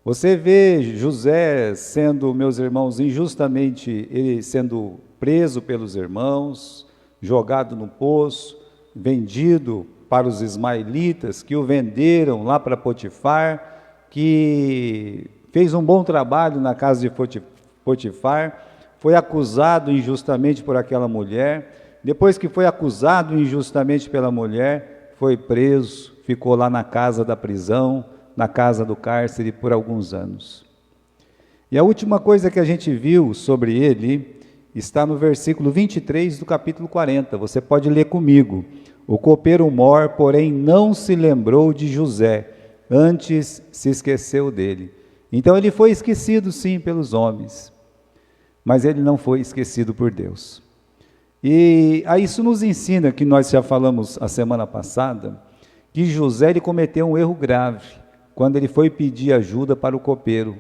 Você vê José sendo, meus irmãos, injustamente, ele sendo preso pelos irmãos, jogado no poço, vendido para os ismaelitas, que o venderam lá para Potifar, que fez um bom trabalho na casa de Potifar, foi acusado injustamente por aquela mulher. Depois que foi acusado injustamente pela mulher, foi preso, ficou lá na casa da prisão, na casa do cárcere por alguns anos. E a última coisa que a gente viu sobre ele está no versículo 23 do capítulo 40. Você pode ler comigo. O copeiro mor, porém, não se lembrou de José, antes se esqueceu dele. Então ele foi esquecido, sim, pelos homens, mas ele não foi esquecido por Deus. E isso nos ensina, que nós já falamos a semana passada, que José ele cometeu um erro grave, quando ele foi pedir ajuda para o copeiro.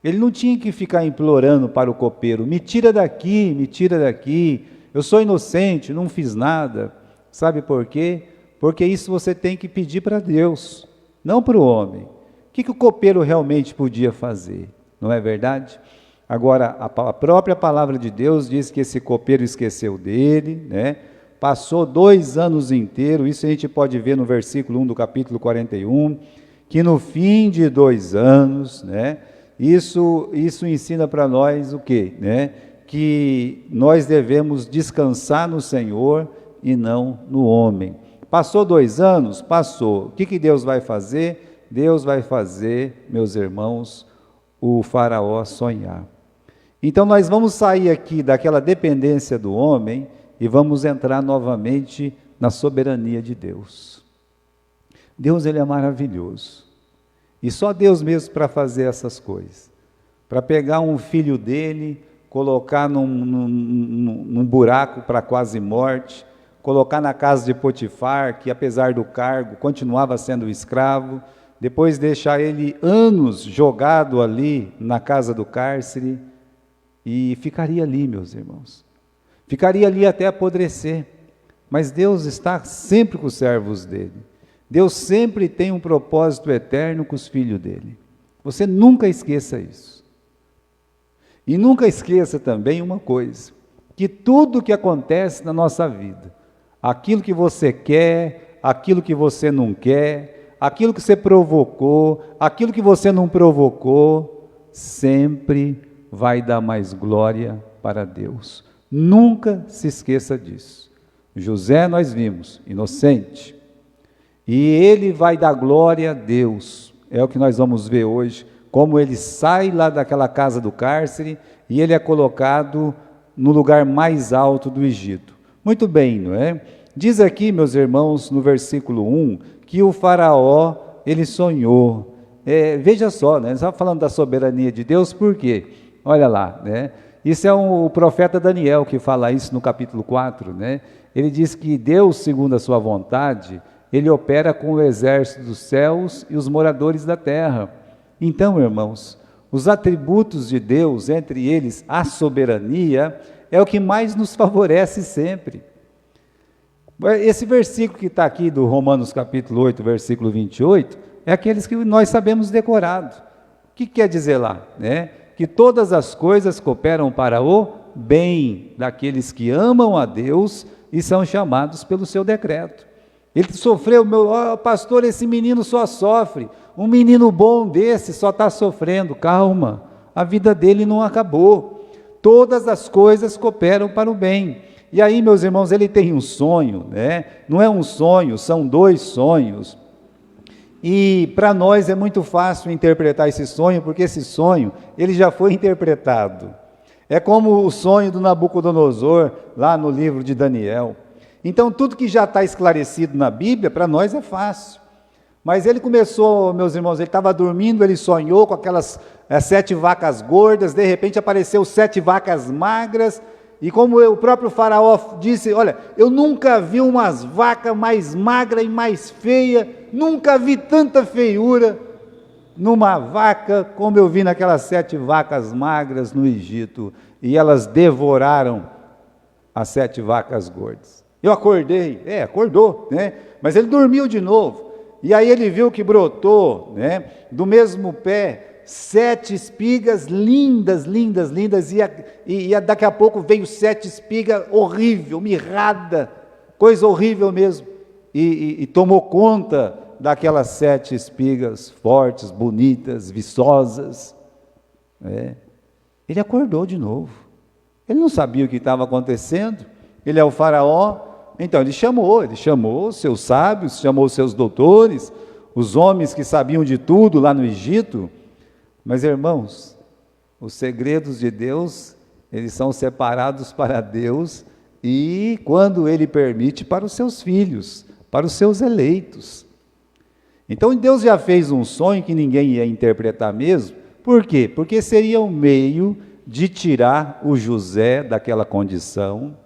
Ele não tinha que ficar implorando para o copeiro, me tira daqui, eu sou inocente, não fiz nada. Sabe por quê? Porque isso você tem que pedir para Deus, não para o homem. O que o copeiro realmente podia fazer? Não é verdade? Agora, a própria palavra de Deus diz que esse copeiro esqueceu dele, né? Passou 2 anos inteiros, isso a gente pode ver no versículo 1 do capítulo 41, que no fim de 2 anos, né? Isso ensina para nós o quê? Né? Que nós devemos descansar no Senhor e não no homem. Passou 2 anos? Passou. O que Deus vai fazer? Deus vai fazer, meus irmãos, o faraó sonhar. Então nós vamos sair aqui daquela dependência do homem e vamos entrar novamente na soberania de Deus. Deus, ele é maravilhoso. E só Deus mesmo para fazer essas coisas. Para pegar um filho dele, colocar num buraco para quase morte, colocar na casa de Potifar, que apesar do cargo continuava sendo escravo, depois deixar ele anos jogado ali na casa do cárcere, e ficaria ali, meus irmãos. Ficaria ali até apodrecer. Mas Deus está sempre com os servos dele. Deus sempre tem um propósito eterno com os filhos dele. Você nunca esqueça isso. E nunca esqueça também uma coisa, que tudo que acontece na nossa vida, aquilo que você quer, aquilo que você não quer, aquilo que você provocou, aquilo que você não provocou, sempre vai dar mais glória para Deus. Nunca se esqueça disso. José nós vimos, inocente, e ele vai dar glória a Deus. É o que nós vamos ver hoje, como ele sai lá daquela casa do cárcere e ele é colocado no lugar mais alto do Egito. Muito bem, não é? Diz aqui, meus irmãos, no versículo 1, que o faraó, ele sonhou. Veja só, né? Estava falando da soberania de Deus, por quê? Olha lá, né? Isso é o profeta Daniel que fala isso no capítulo 4, né? Ele diz que Deus, segundo a sua vontade, ele opera com o exército dos céus e os moradores da terra. Então, irmãos, os atributos de Deus, entre eles a soberania, é o que mais nos favorece sempre. Esse versículo que está aqui do Romanos capítulo 8, versículo 28, é aqueles que nós sabemos decorado. O que quer dizer lá? Né? Que todas as coisas cooperam para o bem daqueles que amam a Deus e são chamados pelo seu decreto. Ele sofreu, pastor, esse menino só sofre, um menino bom desse só está sofrendo. Calma, a vida dele não acabou, todas as coisas cooperam para o bem. E aí, meus irmãos, ele tem um sonho, né? Não é um sonho, são 2 sonhos, e para nós é muito fácil interpretar esse sonho, porque esse sonho, ele já foi interpretado. É como o sonho do Nabucodonosor, lá no livro de Daniel. Então, tudo que já está esclarecido na Bíblia, para nós é fácil. Mas ele começou, meus irmãos, ele estava dormindo, ele sonhou com aquelas 7 vacas gordas, de repente apareceu 7 vacas magras, e como o próprio faraó disse, olha, eu nunca vi umas vacas mais magras e mais feias, nunca vi tanta feiura numa vaca, como eu vi naquelas 7 vacas magras no Egito, e elas devoraram as 7 vacas gordas. Eu acordei, acordou, né? Mas ele dormiu de novo, e aí ele viu que brotou, né, do mesmo pé, 7 espigas lindas, lindas, lindas, e daqui a pouco veio 7 espigas horrível, mirrada, coisa horrível mesmo, e tomou conta daquelas 7 espigas fortes, bonitas, viçosas. Ele acordou de novo. Ele não sabia o que estava acontecendo. Ele é o faraó. Então ele chamou seus sábios, chamou seus doutores, os homens que sabiam de tudo lá no Egito. Mas, irmãos, os segredos de Deus, eles são separados para Deus e, quando Ele permite, para os seus filhos, para os seus eleitos. Então Deus já fez um sonho que ninguém ia interpretar mesmo. Por quê? Porque seria um meio de tirar o José daquela condição,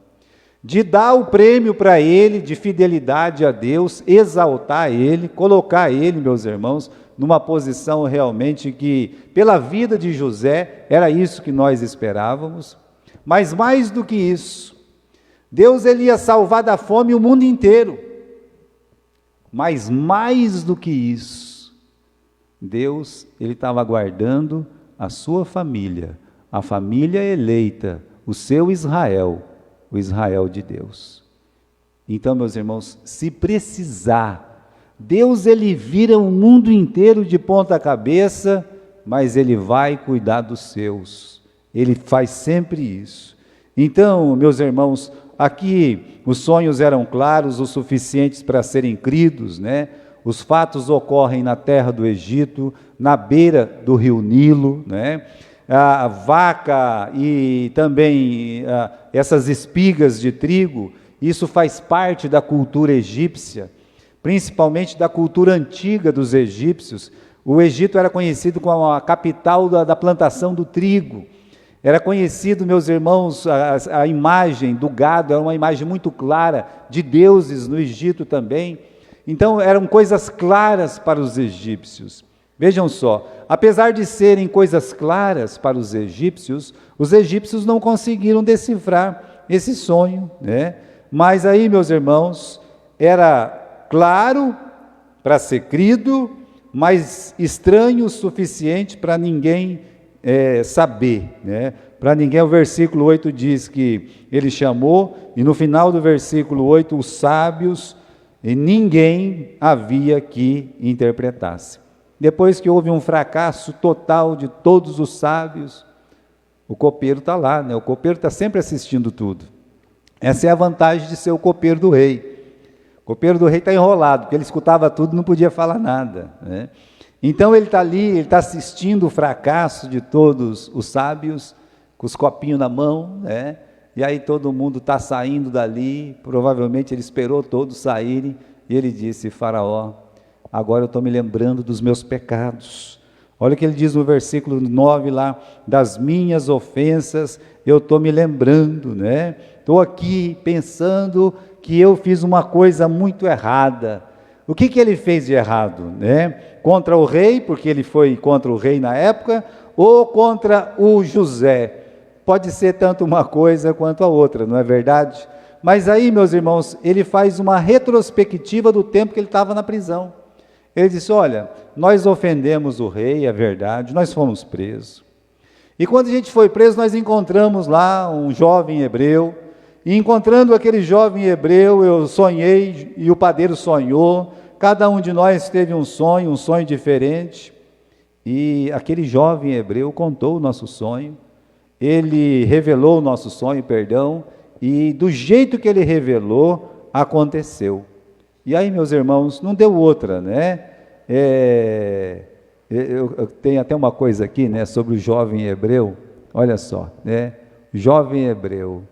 de dar o prêmio para ele de fidelidade a Deus, exaltar ele, colocar ele, meus irmãos, numa posição realmente que, pela vida de José, era isso que nós esperávamos. Mas mais do que isso, Deus ele ia salvar da fome o mundo inteiro. Mas mais do que isso, Deus ele estava guardando a sua família, a família eleita, o seu Israel, o Israel de Deus. Então, meus irmãos, se precisar, Deus ele vira o mundo inteiro de ponta cabeça, mas ele vai cuidar dos seus. Ele faz sempre isso. Então, meus irmãos, aqui os sonhos eram claros o suficientes para serem cridos, né? Os fatos ocorrem na terra do Egito, na beira do rio Nilo, né? A vaca e também essas espigas de trigo, isso faz parte da cultura egípcia, principalmente da cultura antiga dos egípcios. O Egito era conhecido como a capital da plantação do trigo. Era conhecido, meus irmãos, a imagem do gado era uma imagem muito clara de deuses no Egito também. Então eram coisas claras para os egípcios. Vejam só, apesar de serem coisas claras para os egípcios não conseguiram decifrar esse sonho, né? Mas aí, meus irmãos, era claro para ser crido, mas estranho o suficiente para ninguém saber, né? Para ninguém. O versículo 8 diz que ele chamou, e no final do versículo 8, os sábios, e ninguém havia que interpretasse. Depois que houve um fracasso total de todos os sábios, o copeiro está lá, né? O copeiro está sempre assistindo tudo. Essa é a vantagem de ser o copeiro do rei. O copeiro do rei está enrolado, porque ele escutava tudo e não podia falar nada, né? Então ele está ali, ele está assistindo o fracasso de todos os sábios, com os copinhos na mão, né? E aí todo mundo está saindo dali, provavelmente ele esperou todos saírem, e ele disse: Faraó, agora eu estou me lembrando dos meus pecados. Olha o que ele diz no versículo 9 lá: das minhas ofensas eu estou me lembrando, né? Estou aqui pensando que eu fiz uma coisa muito errada. O que ele fez de errado, né? Contra o rei, porque ele foi contra o rei na época, ou contra o José? Pode ser tanto uma coisa quanto a outra, não é verdade? Mas aí, meus irmãos, ele faz uma retrospectiva do tempo que ele estava na prisão. Ele disse: olha, nós ofendemos o rei, é verdade, nós fomos presos. E quando a gente foi preso, nós encontramos lá um jovem hebreu, e encontrando aquele jovem hebreu, eu sonhei, e o padeiro sonhou, cada um de nós teve um sonho diferente, e aquele jovem hebreu contou o nosso sonho, ele revelou o nosso sonho, e do jeito que ele revelou, aconteceu. E aí, meus irmãos, não deu outra, né? Eu tenho até uma coisa aqui, né, sobre o jovem hebreu. Olha só, né? Jovem hebreu.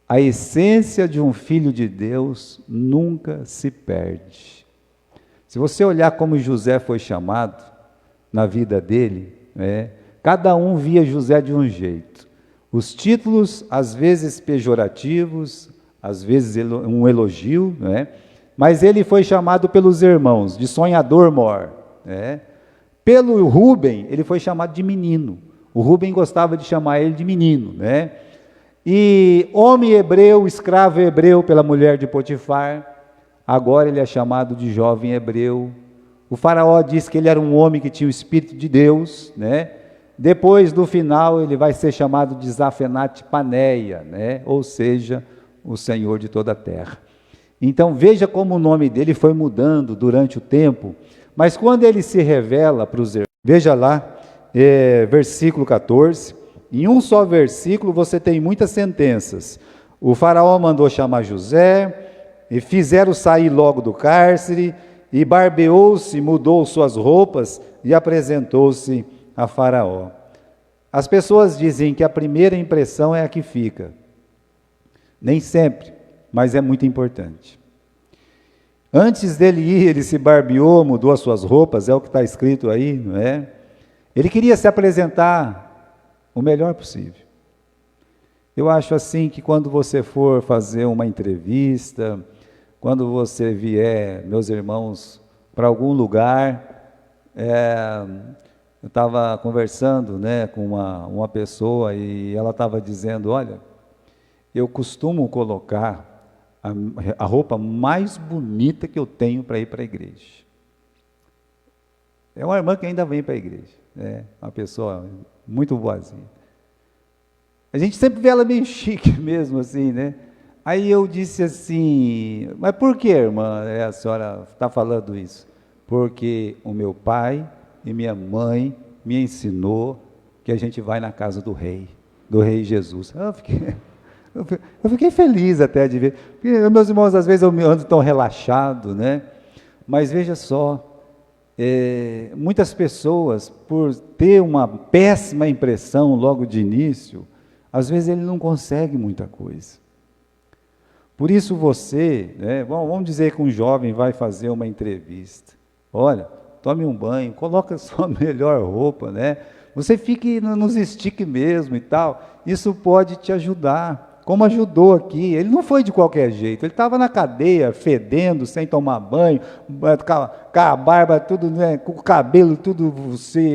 A essência de um filho de Deus nunca se perde. Se você olhar como José foi chamado na vida dele, né, cada um via José de um jeito. Os títulos, às vezes pejorativos, às vezes um elogio, né? Mas ele foi chamado pelos irmãos de sonhador mor, né? Pelo Rúben, ele foi chamado de menino. O Rúben gostava de chamar ele de menino, né? E homem hebreu, escravo hebreu pela mulher de Potifar, agora ele é chamado de jovem hebreu. O faraó disse que ele era um homem que tinha o Espírito de Deus, né? Depois, no final, ele vai ser chamado de Zafenat-Paneia, né? Ou seja, o Senhor de toda a terra. Então, veja como o nome dele foi mudando durante o tempo, mas quando ele se revela para os irmãos, veja lá, versículo 14, em um só versículo você tem muitas sentenças. O faraó mandou chamar José, e fizeram sair logo do cárcere, e barbeou-se, mudou suas roupas, e apresentou-se a Faraó. As pessoas dizem que a primeira impressão é a que fica. Nem sempre, mas é muito importante. Antes dele ir, ele se barbeou, mudou as suas roupas, é o que está escrito aí, não é? Ele queria se apresentar o melhor possível. Eu acho assim que quando você for fazer uma entrevista, quando você vier, meus irmãos, para algum lugar, eu estava conversando, né, com uma pessoa e ela estava dizendo, olha, eu costumo colocar a roupa mais bonita que eu tenho para ir para a igreja. É uma irmã que ainda vem para a igreja, né, uma pessoa muito boazinha. A gente sempre vê ela meio chique mesmo, assim, né? Aí eu disse assim, mas por que, irmã, a senhora está falando isso? Porque o meu pai e minha mãe me ensinou que a gente vai na casa do rei Jesus. Eu fiquei feliz até de ver, porque meus irmãos, às vezes eu me ando tão relaxado, né? Mas veja só, muitas pessoas, por ter uma péssima impressão logo de início, às vezes ele não consegue muita coisa. Por isso você, né, vamos dizer que um jovem vai fazer uma entrevista. Olha, tome um banho, coloca a sua melhor roupa, né? Você fique nos estique mesmo e tal. Isso pode te ajudar, como ajudou aqui. Ele não foi de qualquer jeito, ele estava na cadeia, fedendo, sem tomar banho, com a barba tudo, né, com o cabelo tudo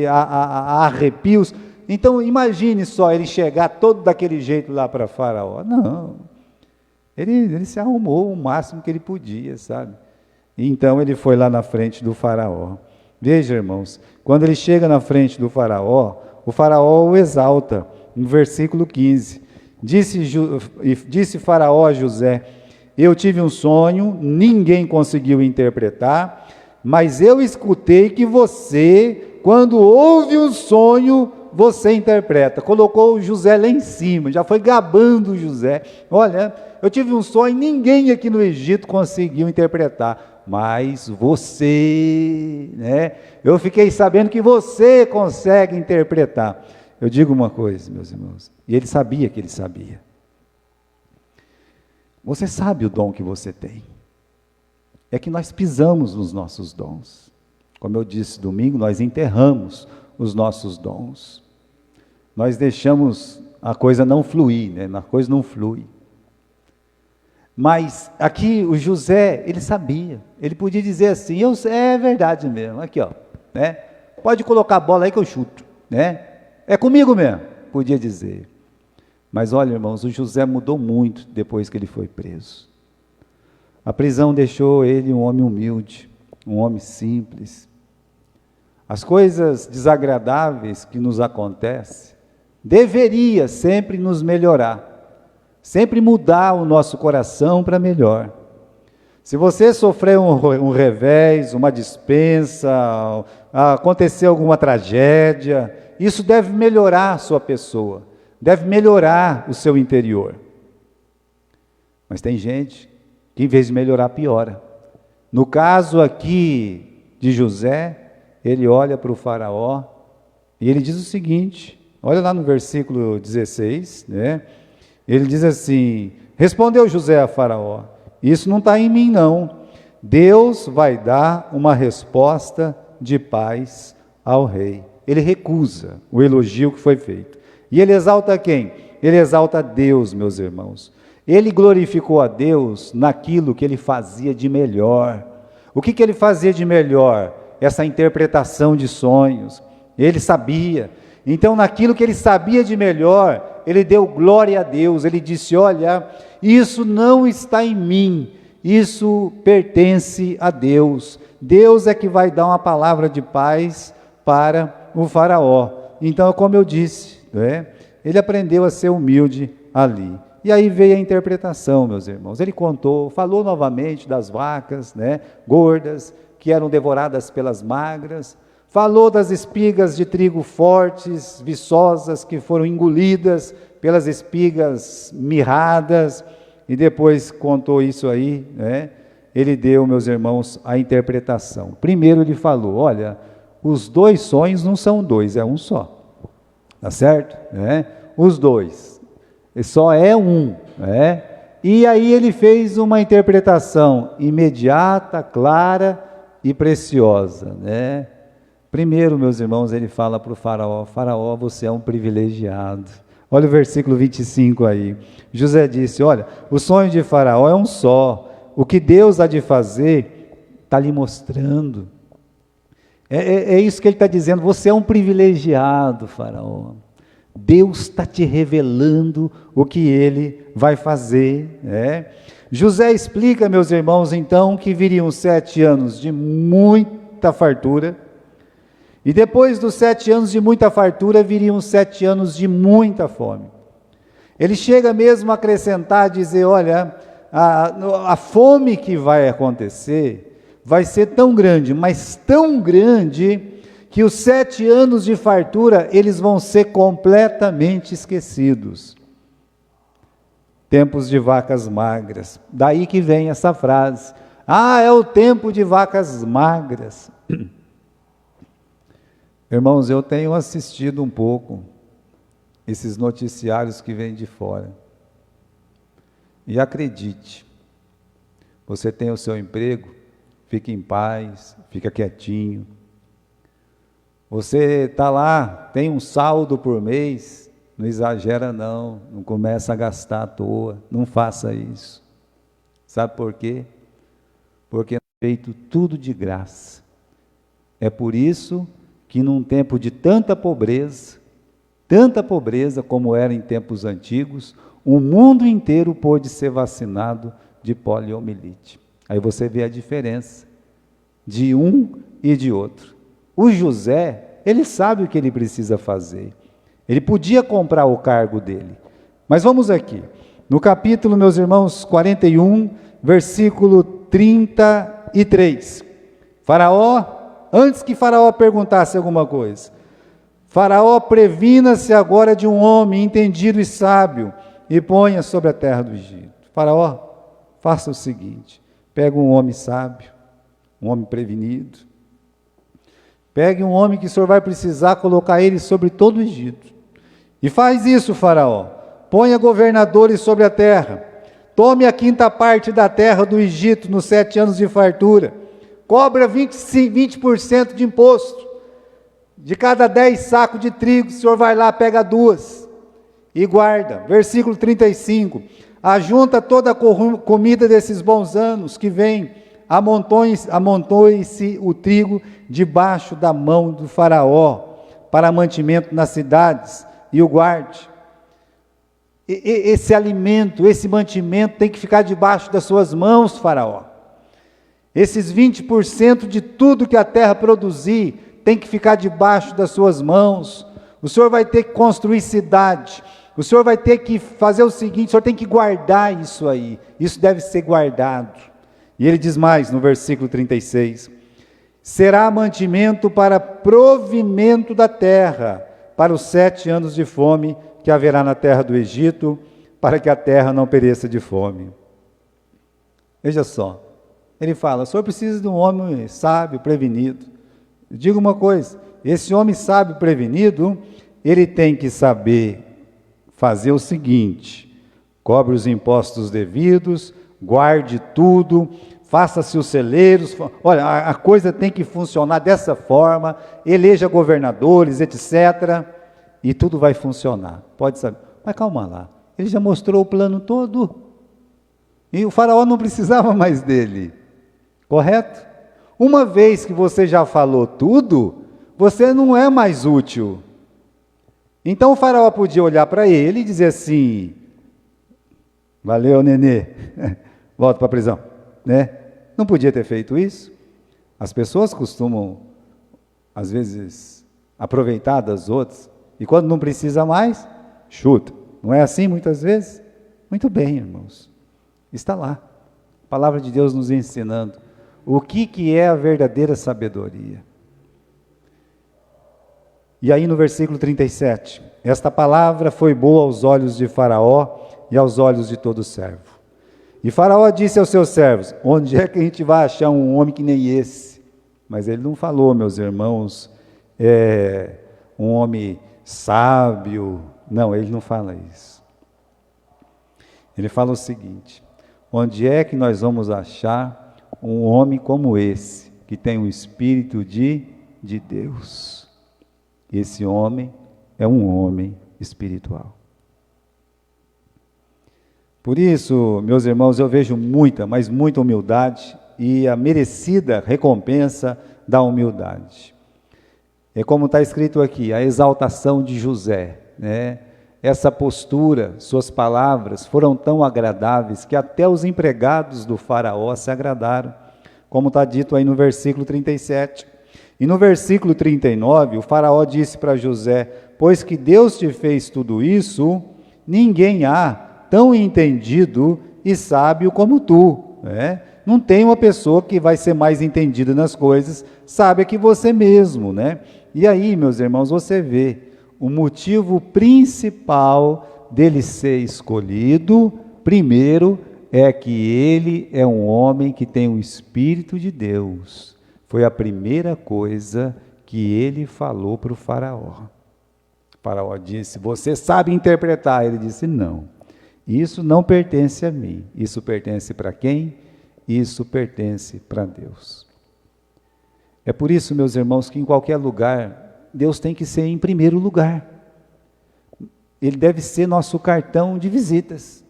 a arrepios. Então, imagine só ele chegar todo daquele jeito lá para Faraó. Não, ele se arrumou o máximo que ele podia, sabe? Então, ele foi lá na frente do Faraó. Veja, irmãos, quando ele chega na frente do Faraó, o Faraó o exalta. No versículo 15, disse Faraó a José, eu tive um sonho, ninguém conseguiu interpretar, mas eu escutei que você, quando ouve um sonho, você interpreta. Colocou o José lá em cima, já foi gabando o José. Olha, eu tive um sonho, ninguém aqui no Egito conseguiu interpretar, mas você, né? Eu fiquei sabendo que você consegue interpretar. Eu digo uma coisa, meus irmãos, e ele sabia que ele sabia. Você sabe o dom que você tem. É que nós pisamos nos nossos dons. Como eu disse domingo, nós enterramos os nossos dons. Nós deixamos a coisa não fluir, né? A coisa não flui. Mas aqui o José, ele sabia. Ele podia dizer assim, é verdade mesmo, aqui ó, né? Pode colocar a bola aí que eu chuto, né? É comigo mesmo, podia dizer. Mas olha, irmãos, o José mudou muito depois que ele foi preso. A prisão deixou ele um homem humilde, um homem simples. As coisas desagradáveis que nos acontecem, deveria sempre nos melhorar, sempre mudar o nosso coração para melhor. Se você sofreu um revés, uma dispensa, aconteceu alguma tragédia, isso deve melhorar a sua pessoa, deve melhorar o seu interior. Mas tem gente que em vez de melhorar, piora. No caso aqui de José, ele olha para o Faraó e ele diz o seguinte, olha lá no versículo 16, né? Ele diz assim, respondeu José a Faraó, isso não está em mim não, Deus vai dar uma resposta de paz ao rei. Ele recusa o elogio que foi feito. E ele exalta quem? Ele exalta Deus, meus irmãos. Ele glorificou a Deus naquilo que ele fazia de melhor. O que ele fazia de melhor? Essa interpretação de sonhos, ele sabia. Então, naquilo que ele sabia de melhor, ele deu glória a Deus. Ele disse, olha, isso não está em mim, isso pertence a Deus. Deus é que vai dar uma palavra de paz para o faraó. Então, como eu disse, né, ele aprendeu a ser humilde ali. E aí veio a interpretação, meus irmãos. Ele contou, falou novamente das vacas, né, gordas, que eram devoradas pelas magras. Falou das espigas de trigo fortes, viçosas, que foram engolidas pelas espigas mirradas. E depois contou isso aí, né? Ele deu, meus irmãos, a interpretação. Primeiro ele falou, olha, os dois sonhos não são dois, é um só. Tá certo? Os dois. Só é um. E aí ele fez uma interpretação imediata, clara e preciosa. Primeiro, meus irmãos, ele fala para o faraó, faraó, você é um privilegiado. Olha o versículo 25 aí. José disse, olha, o sonho de faraó é um só. O que Deus há de fazer, está lhe mostrando. É isso que ele está dizendo, você é um privilegiado, faraó. Deus está te revelando o que ele vai fazer. José explica, meus irmãos, então, que viriam 7 anos de muita fartura, e depois dos 7 anos de muita fartura, viriam 7 anos de muita fome. Ele chega mesmo a acrescentar, dizer, olha, a fome que vai acontecer, vai ser tão grande, mas tão grande, que os 7 anos de fartura, eles vão ser completamente esquecidos. Tempos de vacas magras. Daí que vem essa frase. É o tempo de vacas magras. Irmãos, eu tenho assistido um pouco esses noticiários que vêm de fora. E acredite, você tem o seu emprego, fique em paz, fica quietinho. Você está lá, tem um saldo por mês, não exagera não começa a gastar à toa, não faça isso. Sabe por quê? Porque é feito tudo de graça. É por isso que num tempo de tanta pobreza como era em tempos antigos, o mundo inteiro pôde ser vacinado de poliomielite. Aí você vê a diferença de um e de outro. O José, ele sabe o que ele precisa fazer. Ele podia comprar o cargo dele. Mas vamos aqui. No capítulo, meus irmãos, 41, versículo 33. Faraó, antes que Faraó perguntasse alguma coisa, Faraó, previna-se agora de um homem entendido e sábio, e ponha sobre a terra do Egito. Faraó, faça o seguinte, pega um homem sábio, um homem prevenido, pegue um homem que o senhor vai precisar colocar ele sobre todo o Egito. E faz isso, faraó. Ponha governadores sobre a terra. Tome a 5ª parte da terra do Egito nos 7 anos de fartura. Cobra 20% de imposto. De cada 10 sacos de trigo, o senhor vai lá, pega 2 e guarda. Versículo 35. Ajunta toda a comida desses bons anos que vem. Amontoe-se o trigo debaixo da mão do faraó, para mantimento nas cidades, e o guarde. Esse alimento, esse mantimento tem que ficar debaixo das suas mãos, faraó. Esses 20% de tudo que a terra produzir, tem que ficar debaixo das suas mãos. O senhor vai ter que construir cidade, o senhor vai ter que fazer o seguinte, o senhor tem que guardar isso aí, isso deve ser guardado. E ele diz mais no versículo 36, será mantimento para provimento da terra, para os 7 anos de fome que haverá na terra do Egito, para que a terra não pereça de fome. Veja só, ele fala, o senhor precisa de um homem sábio, prevenido. Diga uma coisa, esse homem sábio, prevenido, ele tem que saber fazer o seguinte, cobre os impostos devidos, guarde tudo, faça-se os celeiros, olha, a coisa tem que funcionar dessa forma, eleja governadores, etc., e tudo vai funcionar, pode saber, mas calma lá, ele já mostrou o plano todo, e o faraó não precisava mais dele, correto? Uma vez que você já falou tudo, você não é mais útil. Então o faraó podia olhar para ele e dizer assim, valeu, nenê, volta para a prisão, né? Não podia ter feito isso, As pessoas costumam, às vezes, aproveitar das outras, e quando não precisa mais, chuta. Não é assim muitas vezes? Muito bem, irmãos. Está lá. A palavra de Deus nos ensinando o que é a verdadeira sabedoria. E aí no versículo 37, esta palavra foi boa aos olhos de Faraó e aos olhos de todo servo. E Faraó disse aos seus servos: onde é que a gente vai achar um homem que nem esse? Mas ele não falou, meus irmãos, um homem sábio. Não, ele não fala isso. Ele fala o seguinte: onde é que nós vamos achar um homem como esse, que tem o Espírito de Deus? Esse homem é um homem espiritual. Por isso, meus irmãos, eu vejo muita, mas muita humildade e a merecida recompensa da humildade. É como está escrito aqui, a exaltação de José, né? Essa postura, suas palavras foram tão agradáveis que até os empregados do faraó se agradaram, como está dito aí no versículo 37. E no versículo 39, o faraó disse para José: pois que Deus te fez tudo isso, ninguém há tão entendido e sábio como tu. Né? Não tem uma pessoa que vai ser mais entendida nas coisas, sábia que você mesmo. Né? E aí, meus irmãos, você vê o motivo principal dele ser escolhido, primeiro, é que ele é um homem que tem o Espírito de Deus. Foi a primeira coisa que ele falou para o faraó. O faraó disse: você sabe interpretar? Ele disse: não, isso não pertence a mim. Isso pertence para quem? Isso pertence para Deus. É por isso, meus irmãos, que em qualquer lugar, Deus tem que ser em primeiro lugar. Ele deve ser nosso cartão de visitas.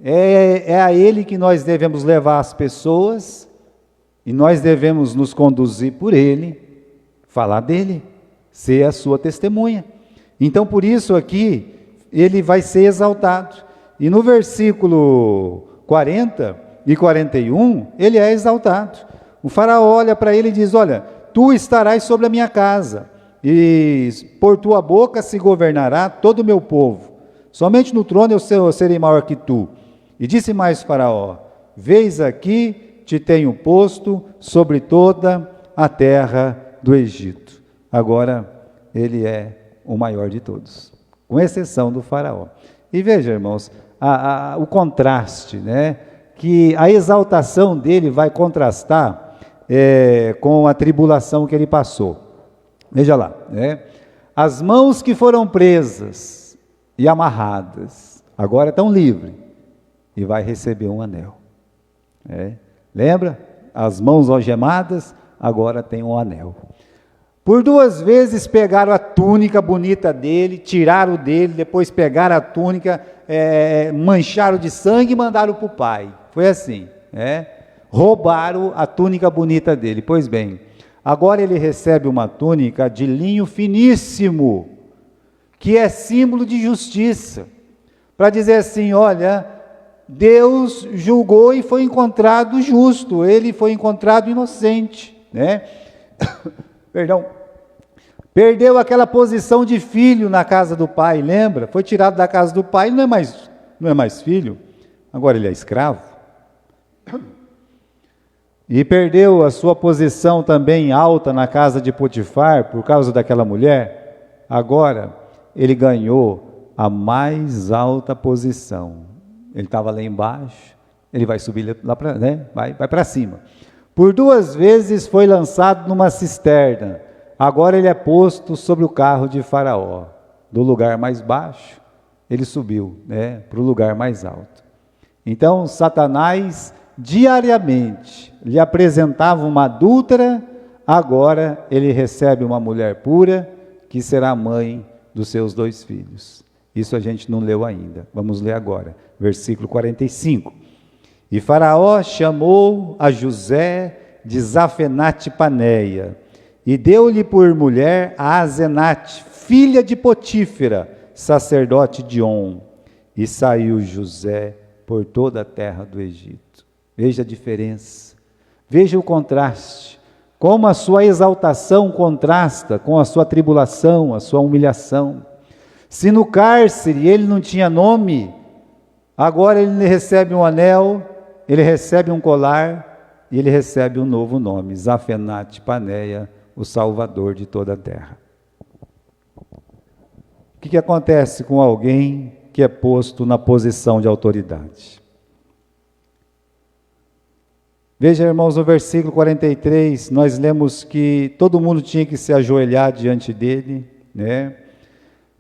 É a Ele que nós devemos levar as pessoas, e nós devemos nos conduzir por Ele, falar dEle, ser a sua testemunha. Então, por isso aqui, Ele vai ser exaltado. E no versículo 40 e 41, Ele é exaltado. O faraó olha para ele e diz: olha, tu estarás sobre a minha casa, e por tua boca se governará todo o meu povo. Somente no trono eu serei maior que tu. E disse mais Faraó: vês aqui, te tenho posto sobre toda a terra do Egito. Agora, ele é o maior de todos, com exceção do faraó. E veja, irmãos, o contraste, né? Que a exaltação dele vai contrastar com a tribulação que ele passou. Veja lá, né? As mãos que foram presas e amarradas, agora estão livres, e vai receber um anel. Lembra? As mãos algemadas, agora tem um anel. Por 2 vezes pegaram a túnica bonita dele, tiraram dele, depois pegaram a túnica, mancharam de sangue e mandaram para o pai. Foi assim, roubaram a túnica bonita dele. Pois bem, agora ele recebe uma túnica de linho finíssimo, que é símbolo de justiça, para dizer assim: olha, Deus julgou e foi encontrado justo, ele foi encontrado inocente, né? Perdão. Perdeu aquela posição de filho na casa do pai, lembra? Foi tirado da casa do pai, não é mais filho, agora ele é escravo. E perdeu a sua posição também alta na casa de Potifar, por causa daquela mulher. Agora ele ganhou a mais alta posição. Ele estava lá embaixo, ele vai subir lá para, vai para cima. Por 2 vezes foi lançado numa cisterna. Agora ele é posto sobre o carro de Faraó. Do lugar mais baixo, ele subiu, para o lugar mais alto. Então, Satanás diariamente lhe apresentava uma adúltera, agora ele recebe uma mulher pura, que será mãe dos seus 2 filhos. Isso a gente não leu ainda, vamos ler agora, versículo 45. E Faraó chamou a José de Zafenate-Paneia, e deu-lhe por mulher a Asenate, filha de Potífera, sacerdote de On, e saiu José por toda a terra do Egito. Veja a diferença. Veja o contraste, como a sua exaltação contrasta com a sua tribulação, a sua humilhação. Se no cárcere ele não tinha nome, agora ele recebe um anel, ele recebe um colar e ele recebe um novo nome, Zafenate Paneia, o Salvador de toda a terra. O que acontece com alguém que é posto na posição de autoridade? Veja, irmãos, no versículo 43, nós lemos que todo mundo tinha que se ajoelhar diante dele, né?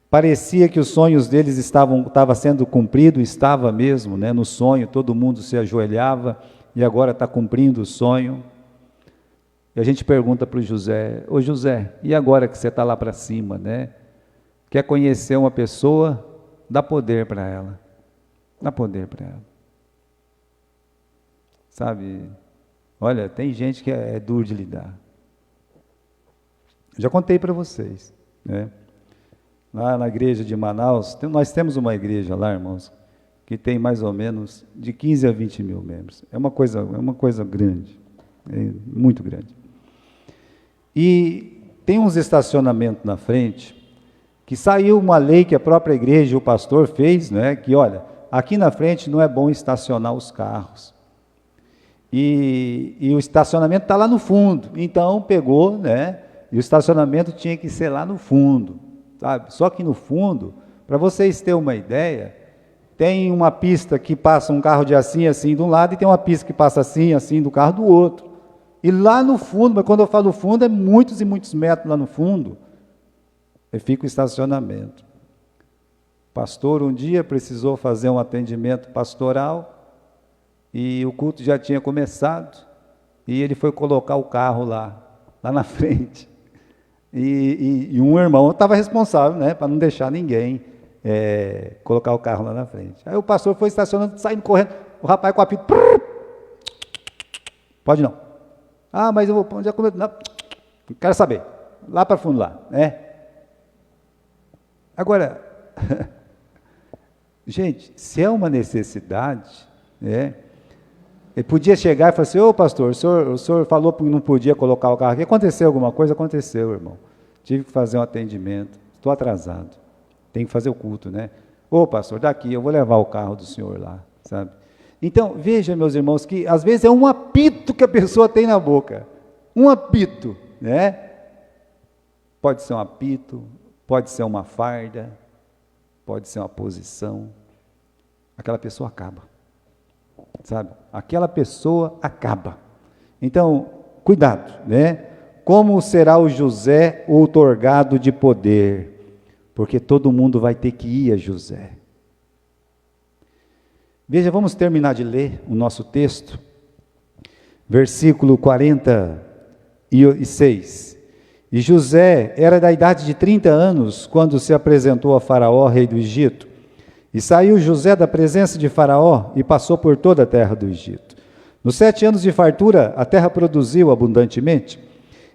Parecia que os sonhos deles estavam sendo cumpridos, estava mesmo, né? No sonho todo mundo se ajoelhava e agora está cumprindo o sonho. E a gente pergunta para o José: ô José, e agora que você está lá para cima, né? Quer conhecer uma pessoa? Dá poder para ela, dá poder para ela. Sabe, olha, tem gente que é duro de lidar. Já contei para vocês, né? Lá na igreja de Manaus, nós temos uma igreja lá, irmãos, que tem mais ou menos de 15 a 20 mil membros. É uma coisa grande, muito grande. E tem uns estacionamentos na frente, que saiu uma lei que a própria igreja, o pastor fez, né, que olha, aqui na frente não é bom estacionar os carros. E o estacionamento está lá no fundo, então pegou, né, e o estacionamento tinha que ser lá no fundo, sabe? Só que no fundo, para vocês terem uma ideia, tem uma pista que passa um carro de assim de um lado, e tem uma pista que passa assim do carro do outro. E lá no fundo, mas quando eu falo fundo, é muitos e muitos metros lá no fundo, fica o estacionamento. O pastor um dia precisou fazer um atendimento pastoral, e o culto já tinha começado, e ele foi colocar o carro lá na frente. E um irmão estava responsável, né, para não deixar ninguém colocar o carro lá na frente. Aí o pastor foi estacionando, saindo correndo, o rapaz com o apito, pode não. Ah, mas eu vou, onde é que eu... Não, quero saber, lá para fundo lá, né? Agora, gente, se é uma necessidade, né? Ele podia chegar e falar assim: ô pastor, o senhor falou que não podia colocar o carro aqui, aconteceu alguma coisa? Aconteceu, irmão, tive que fazer um atendimento, estou atrasado, tenho que fazer o culto, né? Ô pastor, daqui, eu vou levar o carro do senhor lá, sabe? Então, veja, meus irmãos, que às vezes é um apito que a pessoa tem na boca, um apito, né? Pode ser um apito, pode ser uma farda, pode ser uma posição, aquela pessoa acaba, sabe? Aquela pessoa acaba. Então, cuidado, né? Como será o José outorgado de poder? Porque todo mundo vai ter que ir a José. Veja, vamos terminar de ler o nosso texto, versículo 46. E José era da idade de 30 anos, quando se apresentou a Faraó, rei do Egito. E saiu José da presença de Faraó e passou por toda a terra do Egito. Nos 7 anos de fartura, a terra produziu abundantemente.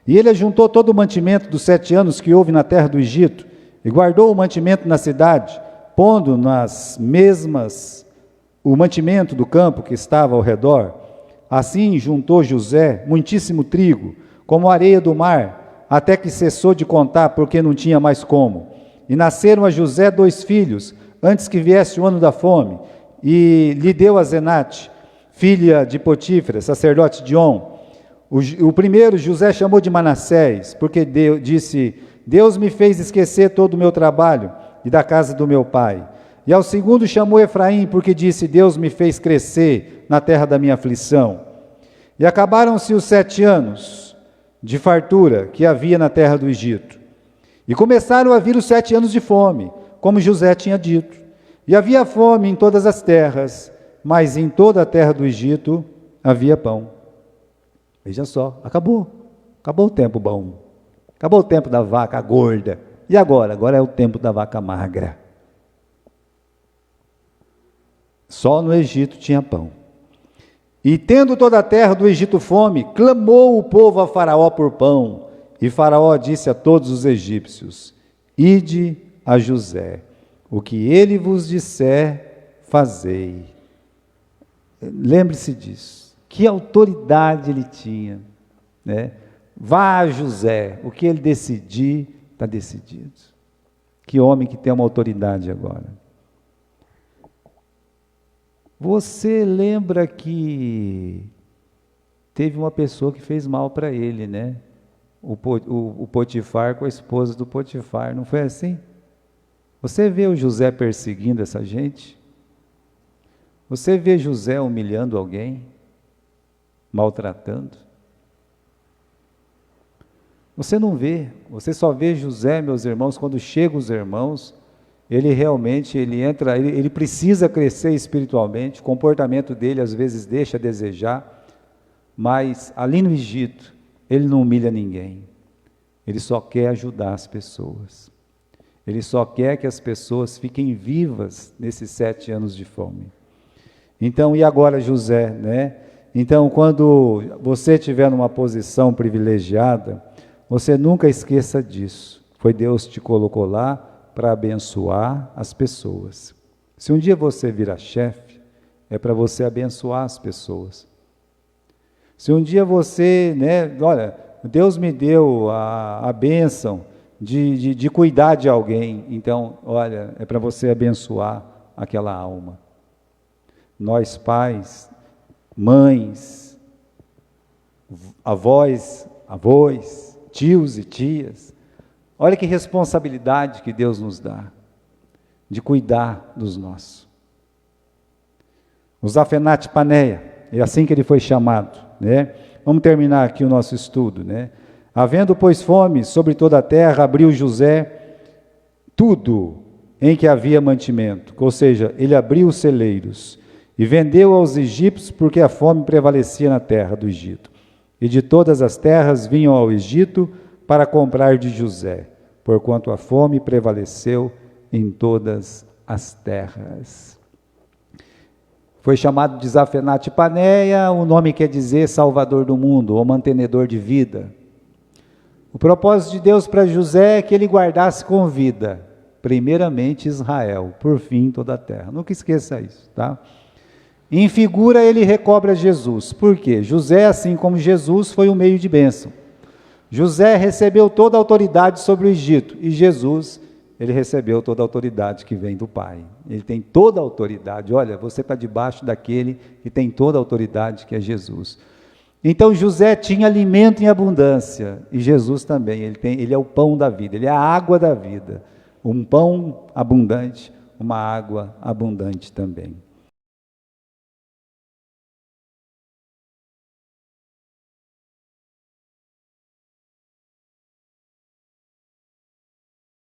E ele ajuntou todo o mantimento dos 7 anos que houve na terra do Egito, e guardou o mantimento na cidade, pondo nas mesmas o mantimento do campo que estava ao redor. Assim juntou José muitíssimo trigo, como a areia do mar, até que cessou de contar, porque não tinha mais como. E nasceram a José 2 filhos, antes que viesse o ano da fome, e lhe deu a Zenate, filha de Potífera, sacerdote de On. O primeiro José chamou de Manassés, porque disse: Deus me fez esquecer todo o meu trabalho e da casa do meu pai. E ao segundo chamou Efraim, porque disse: Deus me fez crescer na terra da minha aflição. E acabaram-se os 7 anos de fartura que havia na terra do Egito. E começaram a vir os 7 anos de fome, como José tinha dito. E havia fome em todas as terras, mas em toda a terra do Egito havia pão. Veja só, acabou o tempo bom, acabou o tempo da vaca gorda. E agora? Agora é o tempo da vaca magra. Só no Egito tinha pão. E tendo toda a terra do Egito fome, clamou o povo a Faraó por pão. E Faraó disse a todos os egípcios: Ide a José, o que ele vos disser, fazei. Lembre-se disso. Que autoridade ele tinha, né? Vá, José, o que ele decidir, está decidido. Que homem que tem uma autoridade agora. Você lembra que teve uma pessoa que fez mal para ele, né? O Potifar com a esposa do Potifar, não foi assim? Você vê o José perseguindo essa gente? Você vê José humilhando alguém? Maltratando? Você não vê, você só vê José, meus irmãos, quando chegam os irmãos, ele realmente, ele precisa crescer espiritualmente, o comportamento dele às vezes deixa a desejar, mas ali no Egito, ele não humilha ninguém, ele só quer ajudar as pessoas, ele só quer que as pessoas fiquem vivas nesses 7 anos de fome. Então, e agora José, né? Então, quando você estiver numa posição privilegiada, você nunca esqueça disso. Foi Deus que te colocou lá para abençoar as pessoas. Se um dia você virar chefe, é para você abençoar as pessoas. Se um dia você, né, olha, Deus me deu a bênção de cuidar de alguém, então, olha, é para você abençoar aquela alma. Nós pais, mães, avós, tios e tias, olha que responsabilidade que Deus nos dá, de cuidar dos nossos. O Zafenate Paneia, é assim que ele foi chamado, né? Vamos terminar aqui o nosso estudo, né? Havendo, pois, fome sobre toda a terra, abriu José tudo em que havia mantimento, ou seja, ele abriu os celeiros e vendeu aos egípcios, porque a fome prevalecia na terra do Egito. E de todas as terras vinham ao Egito para comprar de José, porquanto a fome prevaleceu em todas as terras. Foi chamado de Zafenate Paneia, o nome quer dizer Salvador do mundo, ou mantenedor de vida. O propósito de Deus para José é que ele guardasse com vida, primeiramente Israel, por fim toda a terra. Nunca esqueça isso, tá? Em figura ele recobra Jesus. Por quê? José, assim como Jesus, foi um meio de bênção. José recebeu toda a autoridade sobre o Egito, e Jesus, ele recebeu toda a autoridade que vem do Pai. Ele tem toda a autoridade. Olha, você está debaixo daquele que tem toda a autoridade, que é Jesus. Então José tinha alimento em abundância, e Jesus também, ele é o pão da vida, ele é a água da vida. Um pão abundante, uma água abundante também.